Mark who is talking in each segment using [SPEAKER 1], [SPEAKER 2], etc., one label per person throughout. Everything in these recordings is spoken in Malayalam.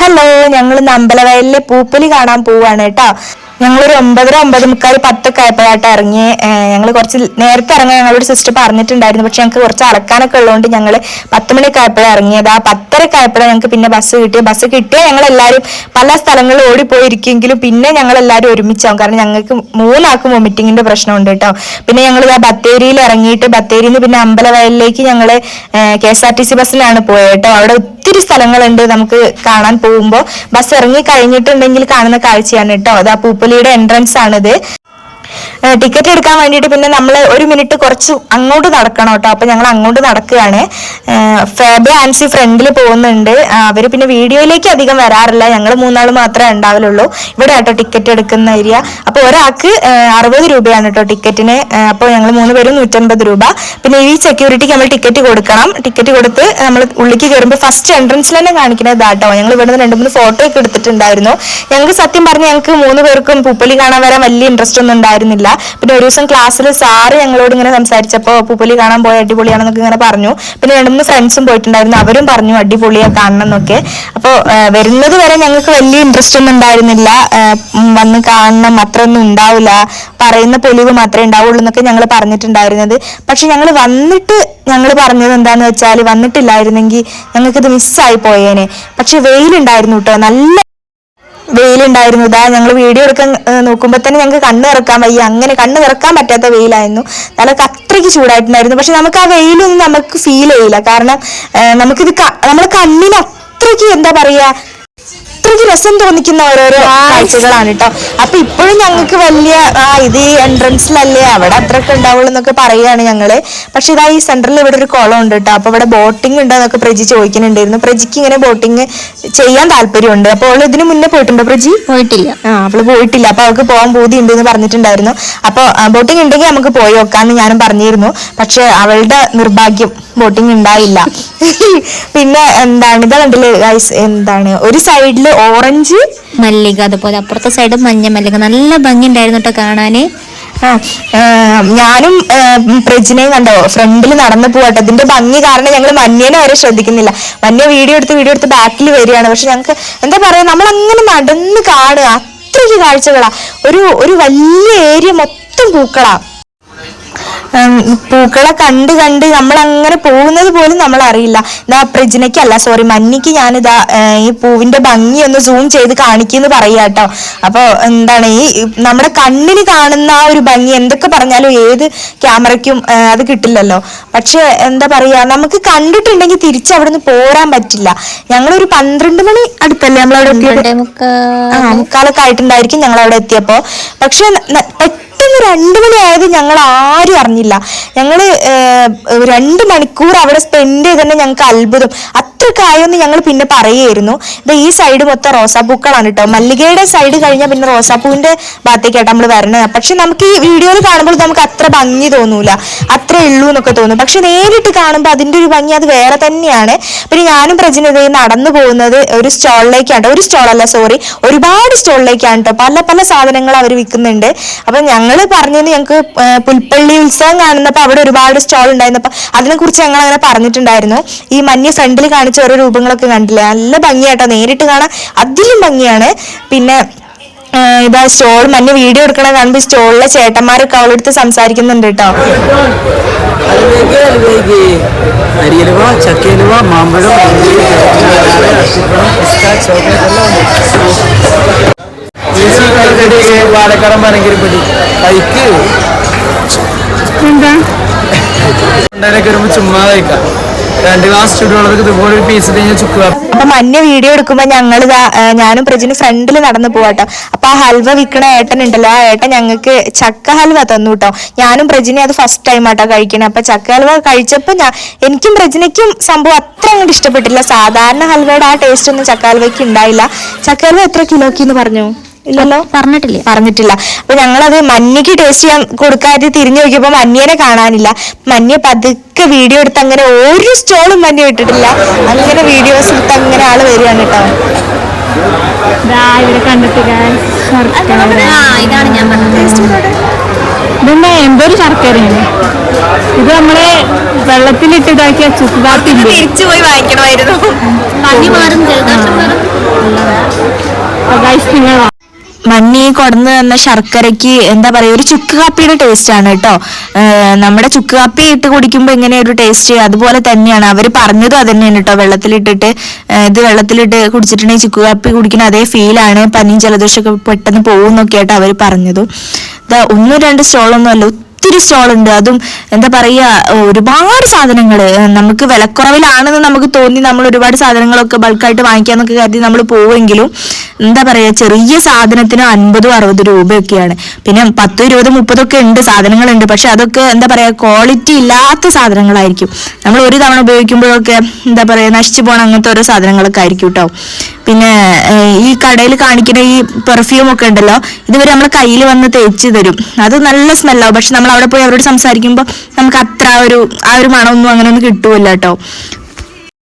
[SPEAKER 1] ഹലോ, ഞങ്ങൾ അമ്പലവയലിലെ പൂപ്പൊലി കാണാൻ പോവാണ് കേട്ടോ. ഞങ്ങളൊരു 9:30, 9:45, 10 ആയപ്പോഴായിട്ട് ഇറങ്ങി. ഞങ്ങൾ കുറച്ച് നേരത്തെ ഇറങ്ങാൻ ഞങ്ങളോട് സിസ്റ്റർ പറഞ്ഞിട്ടുണ്ടായിരുന്നു. പക്ഷെ ഞങ്ങൾക്ക് കുറച്ച് അലക്കാനൊക്കെ ഉള്ളതുകൊണ്ട് ഞങ്ങൾ 10 മണിയൊക്കെ ആയപ്പോഴാണ് ഇറങ്ങിയത്. ആ 10:30 ആയപ്പോഴാണ് ഞങ്ങൾക്ക് പിന്നെ ബസ് കിട്ടിയത്. ബസ് കിട്ടിയാൽ ഞങ്ങളെല്ലാവരും പല സ്ഥലങ്ങളിൽ ഓടിപ്പോയിരിക്കുമെങ്കിലും പിന്നെ ഞങ്ങളെല്ലാവരും ഒരുമിച്ചാവും. കാരണം ഞങ്ങൾക്ക് 3 ആൾക്കും വൊമിറ്റിങ്ങിന്റെ പ്രശ്നമുണ്ട് കേട്ടോ. പിന്നെ ഞങ്ങൾ ബത്തേരിയിൽ ഇറങ്ങിയിട്ട് ബത്തേരിയിൽ നിന്ന് പിന്നെ അമ്പലവയലിലേക്ക് ഞങ്ങൾ KSRTC ബസ്സിനാണ് പോയത് കേട്ടോ. അവിടെ ഒത്തിരി സ്ഥലങ്ങളുണ്ട് നമുക്ക് കാണാൻ പോകുമ്പോൾ. ബസ് ഇറങ്ങി കഴിഞ്ഞിട്ടുണ്ടെങ്കിൽ കാണുന്ന കാഴ്ചയാണ് കേട്ടോ. അത് ആ പൂപ്പൊലിയുടെ എൻട്രൻസ് ആണിത്. ടിക്കറ്റ് എടുക്കാൻ വേണ്ടിയിട്ട് പിന്നെ നമ്മൾ 1 മിനിറ്റ് കുറച്ച് അങ്ങോട്ട് നടക്കണം കേട്ടോ. അപ്പൊ ഞങ്ങൾ അങ്ങോട്ട് നടക്കുകയാണ്. ഫാബി ആൻസി ഫ്രണ്ടിൽ പോകുന്നുണ്ട്. അവര് പിന്നെ വീഡിയോയിലേക്ക് അധികം വരാറില്ല. ഞങ്ങൾ 3 ആൾ മാത്രമേ ഉണ്ടാവലുള്ളൂ. ഇവിടെ കേട്ടോ ടിക്കറ്റ് എടുക്കുന്ന ഏരിയ. അപ്പൊ ഒരാൾക്ക് 60 രൂപയാണ് കേട്ടോ ടിക്കറ്റിന്. അപ്പോൾ ഞങ്ങൾ 3 പേരും 150 രൂപ. പിന്നെ ഈ സെക്യൂരിറ്റിക്ക് നമ്മൾ ടിക്കറ്റ് കൊടുക്കണം. ടിക്കറ്റ് കൊടുത്ത് നമ്മൾ ഉള്ളിലേക്ക് കയറുമ്പോൾ ഫസ്റ്റ് എൻട്രൻസിൽ തന്നെ കാണിക്കുന്നത് ഇതാട്ടോ. ഞങ്ങൾ ഇവിടെ നിന്ന് 2-3 ഫോട്ടോ ഒക്കെ എടുത്തിട്ടുണ്ടായിരുന്നു. ഞങ്ങൾക്ക് സത്യം പറഞ്ഞ് ഞങ്ങൾക്ക് 3 പേർക്കും പൂപ്പൊലി കാണാൻ വരാൻ വലിയ ഇൻട്രസ്റ്റ് ഒന്നും ഉണ്ടായിരുന്നില്ല. പിന്നെ ഒരു ദിവസം ക്ലാസ്സിൽ സാറ് ഞങ്ങളോട് ഇങ്ങനെ സംസാരിച്ചപ്പോൾ പൂപ്പൊലി കാണാൻ പോയ അടിപൊളിയാണെന്നൊക്കെ ഇങ്ങനെ പറഞ്ഞു. പിന്നെ 2-3 ഫ്രണ്ട്സും പോയിട്ടുണ്ടായിരുന്നു. അവരും പറഞ്ഞു അടിപൊളിയാ കാണണം എന്നൊക്കെ. അപ്പോൾ വരുന്നത് വരെ ഞങ്ങൾക്ക് വലിയ ഇൻട്രസ്റ്റ് ഒന്നും ഉണ്ടായിരുന്നില്ല. വന്ന് കാണണം അത്ര ഒന്നും ഉണ്ടാവില്ല, പറയുന്ന പൊലിവ് മാത്രമേ ഉണ്ടാവുള്ളൂ എന്നൊക്കെ ഞങ്ങൾ പറഞ്ഞിട്ടുണ്ടായിരുന്നത്. പക്ഷെ ഞങ്ങൾ വന്നിട്ട് ഞങ്ങൾ പറഞ്ഞത് എന്താന്ന് വെച്ചാൽ വന്നിട്ടില്ലായിരുന്നെങ്കിൽ ഞങ്ങൾക്കിത് മിസ്സായി പോയേനെ. പക്ഷെ വെയിലുണ്ടായിരുന്നു കേട്ടോ, നല്ല വെയിലുണ്ടായിരുന്നു. ഇതാ ഞങ്ങൾ വീഡിയോ എടുക്കാൻ നോക്കുമ്പോൾ തന്നെ ഞങ്ങൾക്ക് കണ്ണ് തുറക്കാൻ വയ്യ, അങ്ങനെ കണ്ണ് തുറക്കാൻ പറ്റാത്ത വെയിലായിരുന്നു. തലക്ക് അത്രയ്ക്ക് ചൂടായിട്ടുണ്ടായിരുന്നു. പക്ഷെ നമുക്ക് ആ വെയിലൊന്നും നമുക്ക് ഫീൽ ചെയ്യില്ല. കാരണം നമുക്കിത് നമ്മുടെ കണ്ണിന് അത്രയ്ക്ക് എന്താ പറയാ, അത്രയ്ക്ക് രസം തോന്നിക്കുന്ന ഓരോരോ കാഴ്ചകളാണ് കേട്ടോ. അപ്പൊ ഇപ്പോഴും ഞങ്ങൾക്ക് വലിയ ഇത് ഈ എൻട്രൻസിലല്ലേ, അവിടെ അത്രയൊക്കെ ഉണ്ടാവുള്ളൂ എന്നൊക്കെ പറയുകയാണ് ഞങ്ങള്. പക്ഷെ ഇതാ ഈ സെന്ററിൽ ഇവിടെ ഒരു കുളം ഉണ്ട് കേട്ടോ. അപ്പൊ ഇവിടെ ബോട്ടിംഗ് ഉണ്ടോന്നൊക്കെ പ്രജി ചോദിക്കുന്നുണ്ടായിരുന്നു. പ്രജിക്ക് ഇങ്ങനെ ബോട്ടിങ് ചെയ്യാൻ താല്പര്യമുണ്ട്. അപ്പോൾ അവള് ഇതിന് മുന്നേ പോയിട്ടുണ്ടോ പ്രജി?
[SPEAKER 2] പോയിട്ടില്ല.
[SPEAKER 1] അവള് പോയിട്ടില്ല. അപ്പൊ അവൾക്ക് പോകാൻ ബോധി ഉണ്ട് എന്ന് പറഞ്ഞിട്ടുണ്ടായിരുന്നു. അപ്പൊ ബോട്ടിംഗ് ഉണ്ടെങ്കിൽ നമുക്ക് പോയി നോക്കാന്ന് ഞാനും പറഞ്ഞിരുന്നു. പക്ഷെ അവളുടെ നിർഭാഗ്യം ബോട്ടിംഗ് ഉണ്ടായില്ല. പിന്നെ എന്താണ് ഇതാ കണ്ടില്ലേ ഗൈസ്, എന്താണ് ഒരു സൈഡില് ഓറഞ്ച്
[SPEAKER 2] മല്ലിക, അതുപോലെ അപ്പുറത്തെ സൈഡ് മഞ്ഞ മല്ലിക. നല്ല ഭംഗി ഉണ്ടായിരുന്നു കേട്ടോ കാണാന്.
[SPEAKER 1] ഞാനും പ്രജിനെയും കണ്ടോ ഫ്രണ്ടിൽ നടന്നു പോകട്ടെ. ഇതിന്റെ ഭംഗി കാരണം ഞങ്ങൾ മഞ്ഞേനെ വരെ ശ്രദ്ധിക്കുന്നില്ല. മഞ്ഞ വീഡിയോ എടുത്ത് ബാക്കിൽ വരികയാണ്. പക്ഷെ ഞങ്ങൾക്ക് എന്താ പറയാ, നമ്മളങ്ങനെ നടന്ന് കാണുക, അത്രയ്ക്ക് കാഴ്ചകളാ. ഒരു വലിയ ഏരിയ മൊത്തം പൂക്കളാ. പൂക്കളെ കണ്ട് നമ്മൾ അങ്ങനെ പോകുന്നത് പോലും നമ്മൾ അറിയില്ല. ഇതാ പ്രജിനയ്ക്കല്ല, സോറി മഞ്ഞയ്ക്ക് ഞാനിതാ ഈ പൂവിന്റെ ഭംഗി ഒന്ന് സൂം ചെയ്ത് കാണിക്കുന്നു പറയാ കേട്ടോ. അപ്പൊ എന്താണ് ഈ നമ്മുടെ കണ്ണിന് കാണുന്ന ആ ഒരു ഭംഗി എന്തൊക്കെ പറഞ്ഞാലും ഏത് ക്യാമറയ്ക്കും അത് കിട്ടില്ലല്ലോ. പക്ഷെ എന്താ പറയാ, നമുക്ക് കണ്ടിട്ടുണ്ടെങ്കിൽ തിരിച്ച് അവിടെ നിന്ന് പോരാൻ പറ്റില്ല. ഞങ്ങളൊരു 12 മണി അടുത്തല്ലേ നമ്മളവിടെ എത്തിയത്, മുക്കാലൊക്കെ ആയിട്ടുണ്ടായിരിക്കും ഞങ്ങൾ അവിടെ എത്തിയപ്പോ. പക്ഷെ 2 മണി ആയത് ഞങ്ങൾ ആരും അറിഞ്ഞില്ല. ഞങ്ങള് 2 മണിക്കൂർ അവിടെ സ്പെൻഡ് ചെയ്ത് തന്നെ ഞങ്ങൾക്ക് അത്ഭുതം. അത്രയൊക്കെ ആയെന്ന് ഞങ്ങൾ പിന്നെ പറയുമായിരുന്നു. ഇത് ഈ സൈഡ് മൊത്തം റോസാപ്പൂക്കളാണ് കേട്ടോ. മല്ലികയുടെ സൈഡ് കഴിഞ്ഞാൽ പിന്നെ റോസാപ്പൂവിന്റെ ഭാഗത്തേക്കാട്ടോ നമ്മൾ വരണത്. പക്ഷെ നമുക്ക് ഈ വീഡിയോയിൽ കാണുമ്പോൾ നമുക്ക് അത്ര ഭംഗി തോന്നൂല, അത്രേ ഉള്ളൂ എന്നൊക്കെ തോന്നും. പക്ഷെ നേരിട്ട് കാണുമ്പോൾ അതിന്റെ ഒരു ഭംഗി അത് വേറെ തന്നെയാണ്. പിന്നെ ഞാനും പ്രജിനതേ നടന്നു പോകുന്നത് ഒരു സ്റ്റോളിലേക്കാണ്, ഒരു സ്റ്റോളല്ല സോറി, ഒരുപാട് സ്റ്റോളിലേക്കാണ് കേട്ടോ. പല പല സാധനങ്ങൾ അവർ വിൽക്കുന്നുണ്ട്. അപ്പൊ ഞങ്ങള് പറഞ്ഞത് ഞങ്ങൾക്ക് പുൽപ്പള്ളി ഉത്സവം കാണുന്നപ്പോ അവിടെ ഒരുപാട് സ്റ്റോൾ ഉണ്ടായിരുന്നപ്പോ അതിനെ കുറിച്ച് ഞങ്ങൾ അങ്ങനെ പറഞ്ഞിട്ടുണ്ടായിരുന്നു. ഈ മഞ്ഞ ഫ്രണ്ടിൽ കാണിച്ച ഓരോ രൂപങ്ങളൊക്കെ കണ്ടില്ലേ, നല്ല ഭംഗിയാട്ടോ, നേരിട്ട് കാണാൻ അതിലും ഭംഗിയാണ്. പിന്നെ ഇതാ സ്റ്റോൾ മഞ്ഞ വീഡിയോ എടുക്കണ കാണുമ്പോൾ സ്റ്റോളിലെ ചേട്ടന്മാരൊക്കെ അവളെടുത്ത് സംസാരിക്കുന്നുണ്ട് കേട്ടോ.
[SPEAKER 3] പാലക്കാടൻ പനങ്കിരിപ്പടി കൈക്ക് വരുമ്പോ ചുമ്മാ കഴിക്കാം. 2 ഗ്ലാസ് ചുടുവെള്ളത്തിൽ ഇതുപോലെ ഒരു പീസ് കഴിഞ്ഞാൽ ചുക്കുക.
[SPEAKER 1] അപ്പൊ മഞ്ഞ വീഡിയോ എടുക്കുമ്പോ ഞാനും പ്രജിന് ഫ്രണ്ടിൽ നടന്നു പോവാട്ടോ. അപ്പൊ ആ ഹൽവ വിൽക്കണ ഏട്ടൻ ഉണ്ടല്ലോ, ആ ഏട്ടൻ ഞങ്ങൾക്ക് ചക്ക ഹൽവ തന്നു കേട്ടോ. ഞാനും പ്രജിനെ അത് ഫസ്റ്റ് ടൈം ആട്ടോ കഴിക്കണേ. അപ്പൊ ചക്ക ഹൽവ കഴിച്ചപ്പോ എനിക്കും പ്രജിനയ്ക്കും സംഭവം അത്ര അങ്ങോട്ട് ഇഷ്ടപ്പെട്ടില്ല. സാധാരണ ഹൽവയുടെ ആ ടേസ്റ്റ് ഒന്നും ചക്ക ഹൽവയ്ക്ക് ഉണ്ടായില്ല. ചക്ക ഹൽവ എത്ര കിലോക്കിന്ന് പറഞ്ഞു? ഇല്ലല്ലോ, പറഞ്ഞിട്ടില്ല. അപ്പൊ ഞങ്ങളത് മഞ്ഞയ്ക്ക് ടേസ്റ്റ് ചെയ്യാൻ കൊടുക്കാതെ തിരിഞ്ഞു നോക്കിയപ്പോ മഞ്ഞേനെ കാണാനില്ല. മഞ്ഞ പതുക്കെ വീഡിയോ എടുത്ത് അങ്ങനെ ഒരു സ്റ്റോളും മഞ്ഞ വിട്ടിട്ടില്ല. അങ്ങനെ വീഡിയോസ് എടുത്ത് അങ്ങനെ ആള് വരികയാണ് കേട്ടോ.
[SPEAKER 2] ഇതാണ് ഞാൻ പറഞ്ഞത്.
[SPEAKER 4] ഇതെന്താ എന്തൊരു ശർക്കരയാണ് ഇത്, നമ്മളെ വെള്ളത്തിലിട്ട് ഇതാക്കിയ ചുക്കുകാപ്പി
[SPEAKER 1] തിരിച്ചു പോയി വായിക്കണമായിരുന്നു.
[SPEAKER 2] പനി മാറും, ജലദോഷം മാറും.
[SPEAKER 4] നിങ്ങൾ
[SPEAKER 1] മഞ്ഞി കൊടന്ന് തന്ന ശർക്കരയ്ക്ക് എന്താ പറയാ ഒരു ചുക്ക് കാപ്പിയുടെ ടേസ്റ്റ് ആണ് കേട്ടോ. നമ്മുടെ ചുക്ക് കാപ്പി ഇട്ട് കുടിക്കുമ്പോൾ എങ്ങനെ ഒരു ടേസ്റ്റ് അതുപോലെ തന്നെയാണ് അവർ പറഞ്ഞതും അത് തന്നെയാണ് കേട്ടോ. വെള്ളത്തിലിട്ട് കുടിച്ചിട്ടുണ്ടെങ്കിൽ ചുക്ക് കാപ്പി കുടിക്കുന്ന അതേ ഫീലാണ്. പനിയും ജലദോഷമൊക്കെ പെട്ടെന്ന് പോകുന്നൊക്കെ ആയിട്ട് അവർ പറഞ്ഞതും. ഇതാ 1-2 സ്റ്റോളൊന്നും അല്ല, ഒത്തിരി സ്റ്റോൾ ഉണ്ട്. അതും എന്താ പറയാ ഒരുപാട് സാധനങ്ങൾ നമുക്ക് വിലക്കുറവിലാണെന്ന് നമുക്ക് തോന്നി നമ്മൾ ഒരുപാട് സാധനങ്ങളൊക്കെ ബൾക്കായിട്ട് വാങ്ങിക്കാന്നൊക്കെ കരുതി നമ്മൾ പോവുമെങ്കിലും എന്താ പറയാ ചെറിയ സാധനത്തിന് 50-60 രൂപയൊക്കെയാണ്. പിന്നെ 10, 20, 30 ഒക്കെ ഉണ്ട് സാധനങ്ങളുണ്ട്. പക്ഷെ അതൊക്കെ എന്താ പറയാ ക്വാളിറ്റി ഇല്ലാത്ത സാധനങ്ങളായിരിക്കും. നമ്മൾ ഒരു തവണ ഉപയോഗിക്കുമ്പോഴൊക്കെ എന്താ പറയാ നശിച്ചു പോകണം അങ്ങനത്തെ ഓരോ സാധനങ്ങളൊക്കെ ആയിരിക്കും കേട്ടോ. പിന്നെ ഈ കടയിൽ കാണിക്കുന്ന ഈ പെർഫ്യൂം ഒക്കെ ഉണ്ടല്ലോ, ഇതുവരെ നമ്മളെ കയ്യിൽ വന്ന് തേച്ച് തരും. അത് നല്ല സ്മെല്ലാവും. പക്ഷെ നമ്മൾ അവിടെ പോയി അവരോട് സംസാരിക്കുമ്പോൾ നമുക്ക് അത്ര ആ ഒരു മണമൊന്നും അങ്ങനെ ഒന്നും കിട്ടുമല്ലോ കേട്ടോ.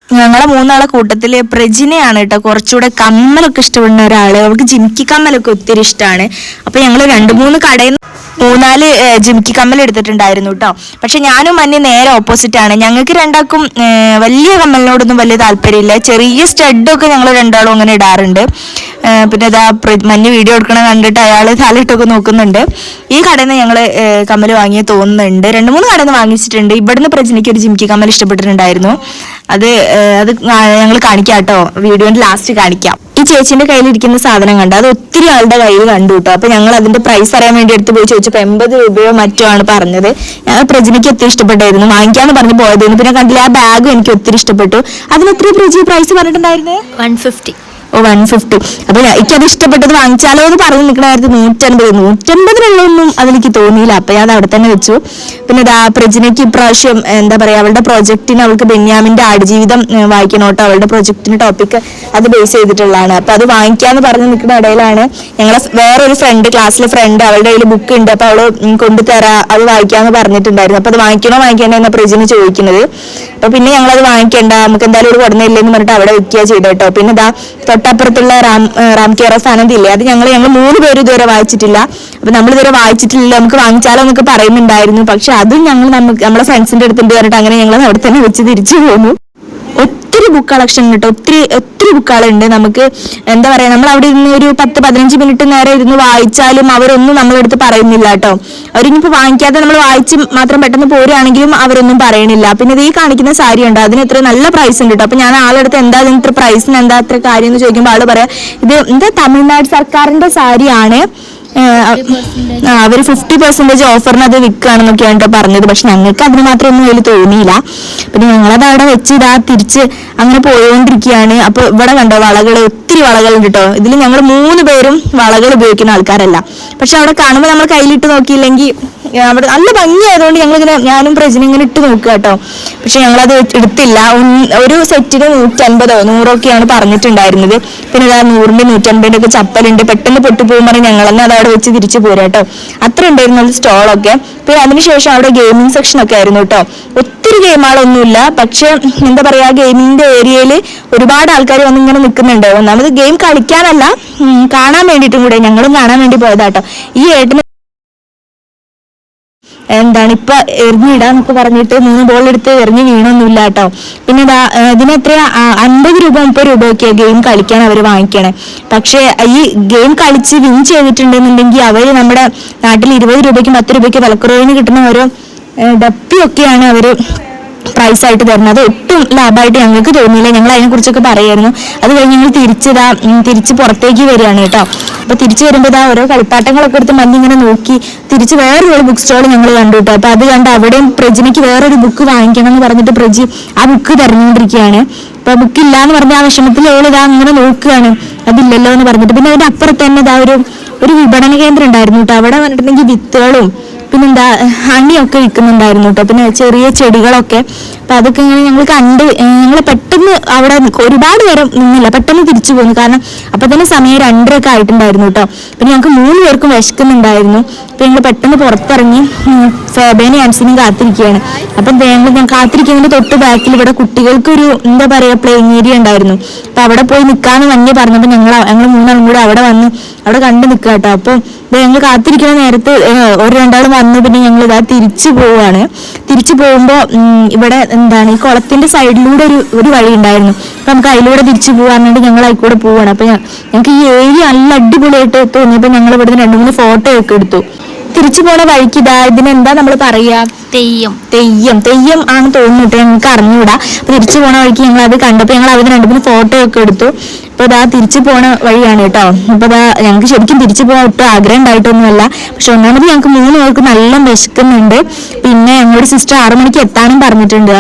[SPEAKER 1] ഞങ്ങളെ 3 കൂട്ടത്തില് പ്രജിനെയാണ് കേട്ടോ കുറച്ചുകൂടെ കമ്മലൊക്കെ ഇഷ്ടപ്പെടുന്ന ഒരാള്. അവൾക്ക് ജിമിക്കി കമ്മലൊക്കെ ഒത്തിരി ഇഷ്ടമാണ്. അപ്പൊ ഞങ്ങള് 2-3 കടയിൽ 3-4 ജിമിക്കി കമ്മൽ എടുത്തിട്ടുണ്ടായിരുന്നു കേട്ടോ. പക്ഷെ ഞാനും മഞ്ഞ നേരെ ഓപ്പോസിറ്റ് ആണ്. ഞങ്ങൾക്ക് രണ്ടാൾക്കും വലിയ കമ്മലിനോടൊന്നും വലിയ താല്പര്യമില്ല. ചെറിയ സ്റ്റഡൊക്കെ ഞങ്ങൾ രണ്ടാളും അങ്ങനെ ഇടാറുണ്ട്. പിന്നെ ഇതാ മഞ്ഞ് വീഡിയോ എടുക്കണം കണ്ടിട്ട് അയാൾ തലയിട്ടൊക്കെ നോക്കുന്നുണ്ട്. ഈ കടയിൽ നിന്ന് ഞങ്ങൾ കമ്മൽ വാങ്ങിയ തോന്നുന്നുണ്ട്. 2-3 കടയിൽ നിന്ന് വാങ്ങിച്ചിട്ടുണ്ട്. ഇവിടുന്ന് പ്രജിനിക്ക് ഒരു ജിമിക്കി കമ്മൽ ഇഷ്ടപ്പെട്ടിട്ടുണ്ടായിരുന്നു. അത് ഞങ്ങൾ കാണിക്കാം കേട്ടോ, വീഡിയോന്റെ ലാസ്റ്റ് കാണിക്കാം. ഈ ചേച്ചിന്റെ കയ്യിലിരിക്കുന്ന സാധനം കണ്ടു, അത് ഒത്തിരി ആളുടെ കയ്യിൽ കണ്ടു കേട്ടോ. അപ്പൊ ഞങ്ങൾ അതിന്റെ പ്രൈസ് അറിയാൻ വേണ്ടി എടുത്ത് പോയി ചോദിച്ചപ്പോൾ 80 രൂപയോ മറ്റോ ആണ് പറഞ്ഞത്. ഞങ്ങൾ പ്രജിനിക്ക് ഒത്തിരി ഇഷ്ടപ്പെട്ടായിരുന്നു, വാങ്ങിക്കാന്ന് പറഞ്ഞ് പോയതായിരുന്നു. പിന്നെ കണ്ടില്ല ആ ബാഗും എനിക്ക് ഒത്തിരി ഇഷ്ടപ്പെട്ടു. അതിന് എത്ര പ്രൈസ് പറഞ്ഞിട്ടുണ്ടായിരുന്നേ?
[SPEAKER 2] 150.
[SPEAKER 1] 150. അപ്പൊ എനിക്കത് ഇഷ്ടപ്പെട്ടത് വാങ്ങിച്ചാലോ എന്ന് പറഞ്ഞു നിൽക്കണായിരുന്നു. 150-150 അതെനിക്ക് തോന്നിയില്ല. അപ്പൊ ഞാൻ അവിടെ തന്നെ വെച്ചു. പിന്നെ പ്രജിനയ്ക്ക് ഇപ്രാവശ്യം എന്താ പറയാ അവളുടെ പ്രൊജക്ടിന് അവൾക്ക് ബെന്യാമിന്റെ ആടുജീവിതം വായിക്കണം കേട്ടോ. അവളുടെ പ്രൊജക്ടിന്റെ ടോപ്പിക് അത് ബേസ് ചെയ്തിട്ടുള്ളതാണ്. അപ്പൊ അത് വാങ്ങിക്കാന്ന് പറഞ്ഞു നിൽക്കുന്ന ഇടയിലാണ് ഞങ്ങളെ വേറൊരു ഫ്രണ്ട്, ക്ലാസ്സിലെ ഫ്രണ്ട്, അവളുടെ കയ്യിൽ ബുക്ക് ഉണ്ട്, അപ്പൊ അവള് കൊണ്ടുതരാ അത് വായിക്കാന്ന് പറഞ്ഞിട്ടുണ്ടായിരുന്നു. അപ്പൊ അത് വാങ്ങിക്കണോ എന്ന പ്രജിന് ചോദിക്കുന്നത്. അപ്പൊ പിന്നെ ഞങ്ങളത് വാങ്ങിക്കണ്ട, നമുക്ക് എന്തായാലും ഒരു കൊടുന്നില്ലെന്ന് പറഞ്ഞിട്ട് അവിടെ വെക്കുക ചെയ്തു കേട്ടോ. പിന്നെ തൊട്ടപ്പുറത്തുള്ള റാം കെയർ ഓഫ് ആനന്ദ് ഇല്ലേ, അത് ഞങ്ങൾ 3 പേരും ഇതുവരെ വായിച്ചിട്ടില്ല. അപ്പൊ നമ്മൾ ഇതുവരെ വായിച്ചിട്ടില്ല, നമുക്ക് വാങ്ങിച്ചാലോ എന്നൊക്കെ പറയുന്നുണ്ടായിരുന്നു. പക്ഷെ അതും നമ്മളെ ഫ്രണ്ട്സിന്റെ അടുത്തുണ്ട് പറഞ്ഞിട്ട് അങ്ങനെ ഞങ്ങൾ അവിടെ തന്നെ വെച്ച് തിരിച്ചു പോന്നു. ഒത്തിരി ബുക്ക് കളക്ഷൻ കിട്ടും, ഒത്തിരി ബുക്കുകളുണ്ട്. നമുക്ക് എന്താ പറയാ നമ്മൾ അവിടെ ഇരുന്ന് ഒരു 10-15 മിനിറ്റ് നേരം ഇരുന്ന് വായിച്ചാലും അവരൊന്നും നമ്മളെടുത്ത് പറയുന്നില്ല കേട്ടോ. അവരിനിപ്പോ വാങ്ങിക്കാതെ നമ്മൾ വായിച്ച് മാത്രം പെട്ടെന്ന് പോരുകയാണെങ്കിലും അവരൊന്നും പറയണില്ല. പിന്നെ ഇത് ഈ കാണിക്കുന്ന സാരി ഉണ്ട്, അതിന് ഇത്ര നല്ല പ്രൈസ് ഉണ്ട് കേട്ടോ. അപ്പൊ ഞാൻ ആളെടുത്ത് എന്താ ഇതിന് ഇത്ര പ്രൈസിന് എന്താ ഇത്ര കാര്യം എന്ന് ചോദിക്കുമ്പോൾ ആള് പറയാം ഇത് എന്താ തമിഴ്നാട് സർക്കാരിന്റെ സാരിയാണ്, അവര് 50% ഓഫറിന് അത് വിൽക്കുകയാണെന്നൊക്കെയാണ് കേട്ടോ പറഞ്ഞത്. പക്ഷെ ഞങ്ങൾക്ക് അതിന് മാത്രം ഒന്നും അതിൽ തോന്നിയില്ല. പിന്നെ ഞങ്ങളത് അവിടെ വെച്ച് തിരിച്ച് അങ്ങനെ പോയോണ്ടിരിക്കുകയാണ്. അപ്പൊ ഇവിടെ കണ്ടോ ഒത്തിരി വളകളുണ്ട് കേട്ടോ. ഇതിൽ ഞങ്ങൾ 3 പേരും വളകൾ ഉപയോഗിക്കുന്ന ആൾക്കാരല്ല. പക്ഷെ അവിടെ കാണുമ്പോൾ നമ്മൾ കയ്യിലിട്ട് നോക്കിയില്ലെങ്കിൽ അവിടെ നല്ല ഭംഗിയായതുകൊണ്ട് ഞാനും പ്രജിനും ഇങ്ങനെ ഇട്ട് നോക്കുക കേട്ടോ. പക്ഷെ ഞങ്ങളത് എടുത്തില്ല. ഒരു സെറ്റിന് 150-100 പറഞ്ഞിട്ടുണ്ടായിരുന്നത്. പിന്നെ 100-150 ഒക്കെ ചപ്പലുണ്ട്, പെട്ടെന്ന് പൊട്ടിപ്പോകുമ്പോൾ ഞങ്ങൾ തന്നെ അത് അവിടെ വെച്ച് തിരിച്ചു പോരാ കേട്ടോ. അത്ര ഉണ്ടായിരുന്നു സ്റ്റോളൊക്കെ. പിന്നെ അതിനുശേഷം അവിടെ ഗെയിമിംഗ് സെക്ഷൻ ഒക്കെ ആയിരുന്നു കേട്ടോ. ഒത്തിരി ഗെയിമുകളൊന്നുമില്ല, പക്ഷെ എന്താ പറയാ ഗെയിമിന്റെ ഏരിയയിൽ ഒരുപാട് ആൾക്കാർ വന്ന് ഇങ്ങനെ നിൽക്കുന്നുണ്ട്. ഒന്നാമത് ഗെയിം കളിക്കാനല്ല, കാണാൻ വേണ്ടിയിട്ടും കൂടെ ഞങ്ങളും കാണാൻ വേണ്ടി പോയതാട്ടോ. ഈ ഏട്ടന് എന്താണ് ഇപ്പൊ എറിഞ്ഞിടാന്നൊക്കെ പറഞ്ഞിട്ട് 3 ബോൾ എടുത്ത് എറിഞ്ഞ് വീണൊന്നുമില്ല കേട്ടോ. പിന്നെ ഇതിനെത്ര 50 രൂപ 30 രൂപയൊക്കെ ഗെയിം കളിക്കാൻ അവർ വാങ്ങിക്കണേ. പക്ഷെ ഈ ഗെയിം കളിച്ച് വിൻ ചെയ്തിട്ടുണ്ടെന്നുണ്ടെങ്കിൽ അവര് നമ്മുടെ നാട്ടിൽ 20 രൂപയ്ക്കും 10 രൂപയ്ക്ക് വിലക്കുറവിന് കിട്ടുന്ന ഓരോ ഡപ്പിയൊക്കെയാണ് അവര് പ്രൈസ് ആയിട്ട് തരുന്നത്. ഒട്ടും ലാഭമായിട്ട് ഞങ്ങൾക്ക് തോന്നിയില്ല. ഞങ്ങൾ അതിനെ കുറിച്ചൊക്കെ പറയായിരുന്നു. അത് കഴിഞ്ഞ് ഞങ്ങൾ തിരിച്ച് പുറത്തേക്ക് വരികയാണ് കേട്ടോ. അപ്പൊ തിരിച്ചു വരുമ്പോൾ ഓരോ കളിപ്പാട്ടങ്ങളൊക്കെ എടുത്ത് മഞ്ഞിങ്ങനെ നോക്കി തിരിച്ച് വേറൊരു ബുക്ക് സ്റ്റോൾ ഞങ്ങൾ കണ്ടു കേട്ടോ. അപ്പൊ അത് കണ്ട് അവിടെയും പ്രജിനിക്ക് വേറൊരു ബുക്ക് വാങ്ങിക്കണം എന്ന് പറഞ്ഞിട്ട് പ്രജി ആ ബുക്ക് തെരഞ്ഞുകൊണ്ടിരിക്കുകയാണ്. അപ്പൊ ബുക്ക് ഇല്ലാന്ന് പറഞ്ഞ ആ വിഷമത്തിൽ അങ്ങനെ നോക്കുകയാണ്, അതില്ലല്ലോ എന്ന് പറഞ്ഞിട്ട്. പിന്നെ അതിന്റെ അപ്പുറത്ത് തന്നെ ഒരു വിപണന കേന്ദ്രം ഉണ്ടായിരുന്നു കേട്ടോ. അവിടെ പറഞ്ഞിട്ടുണ്ടെങ്കിൽ വിത്തുകളും പിന്നെന്താ ഹണിയൊക്കെ വിൽക്കുന്നുണ്ടായിരുന്നു കേട്ടോ. പിന്നെ ചെറിയ ചെടികളൊക്കെ. അപ്പൊ അതൊക്കെ ഇങ്ങനെ ഞങ്ങൾ കണ്ട് ഞങ്ങൾ പെട്ടെന്ന് അവിടെ ഒരുപാട് നേരം നിന്നില്ല, പെട്ടെന്ന് തിരിച്ചു പോന്നു. കാരണം അപ്പൊ തന്നെ സമയം 2:30 ഒക്കെ ആയിട്ടുണ്ടായിരുന്നു കേട്ടോ. പിന്നെ ഞങ്ങൾക്ക് 3 പേർക്കും വിശക്കുന്നുണ്ടായിരുന്നു. അപ്പൊ ഞങ്ങൾ പെട്ടെന്ന് പുറത്തിറങ്ങി ഫേബേനെയും ആൻസിനെയും കാത്തിരിക്കുകയാണ്. അപ്പൊ ഞാൻ കാത്തിരിക്കുന്നതിന്റെ തൊട്ട് ബാക്കിൽ ഇവിടെ കുട്ടികൾക്കൊരു എന്താ പറയാ പ്ലേയിങ് ഏരിയ ഉണ്ടായിരുന്നു. അപ്പൊ അവിടെ പോയി നിൽക്കാന്ന് മഞ്ഞ പറഞ്ഞപ്പോൾ ഞങ്ങൾ 3 ആളും കൂടെ അവിടെ വന്ന് അവിടെ കണ്ടു നിൽക്കുക കേട്ടോ. അപ്പൊ ഞങ്ങൾ കാത്തിരിക്കുന്ന നേരത്ത് 1-2 ആളും വന്ന് പിന്നെ ഞങ്ങൾ ഇതാ തിരിച്ചു പോവാണ്. തിരിച്ചു പോകുമ്പോൾ ഇവിടെ എന്താണ് ഈ കുളത്തിന്റെ സൈഡിലൂടെ ഒരു വഴി ഉണ്ടായിരുന്നു. അപ്പൊ നമുക്ക് അതിലൂടെ തിരിച്ചു പോകാൻ ഞങ്ങൾ അതിലൂടെ പോവാണ്. അപ്പൊ ഞങ്ങൾക്ക് ഈ ഏരിയ നല്ല അടിപൊളിയായിട്ട് തോന്നിയപ്പോൾ ഞങ്ങൾ ഇവിടുന്ന് 2-3 ഫോട്ടോ ഒക്കെ എടുത്തു. തിരിച്ചു പോണ വഴിക്ക് ഇതാ ഇതിനെന്താ നമ്മൾ പറയാ, തെയ്യം ആണ് തോന്നുന്നു. ഞങ്ങൾക്ക് അറിഞ്ഞൂടാ. അപ്പൊ തിരിച്ചു പോണ വഴിക്ക് ഞങ്ങൾ അത് കണ്ടപ്പോൾ ഞങ്ങൾ അതിന് 2-3 ഫോട്ടോ ഒക്കെ എടുത്തു. അപ്പൊ ഇതാ തിരിച്ചു പോണ വഴിയാണ് കേട്ടോ. അപ്പൊ ഇതാ ഞങ്ങൾക്ക് ശരിക്കും തിരിച്ചു പോകാൻ ഒട്ടും ആഗ്രഹം ഉണ്ടായിട്ടൊന്നുമല്ല. പക്ഷെ ഒന്നാമത് ഞങ്ങൾക്ക് 3 പേർക്ക് നല്ല വിശക്കുന്നുണ്ട്. പിന്നെ ഞങ്ങളുടെ സിസ്റ്റർ 6 മണിക്ക് എത്താനും പറഞ്ഞിട്ടുണ്ട്.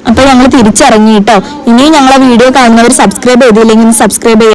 [SPEAKER 1] അപ്പൊ ഞങ്ങൾ തിരിച്ചിറങ്ങി കേട്ടോ. ഇനിയും ഞങ്ങളെ വീഡിയോ കാണുന്നവർ സബ്സ്ക്രൈബ് ചെയ്തില്ലെങ്കിൽ സബ്സ്ക്രൈബ്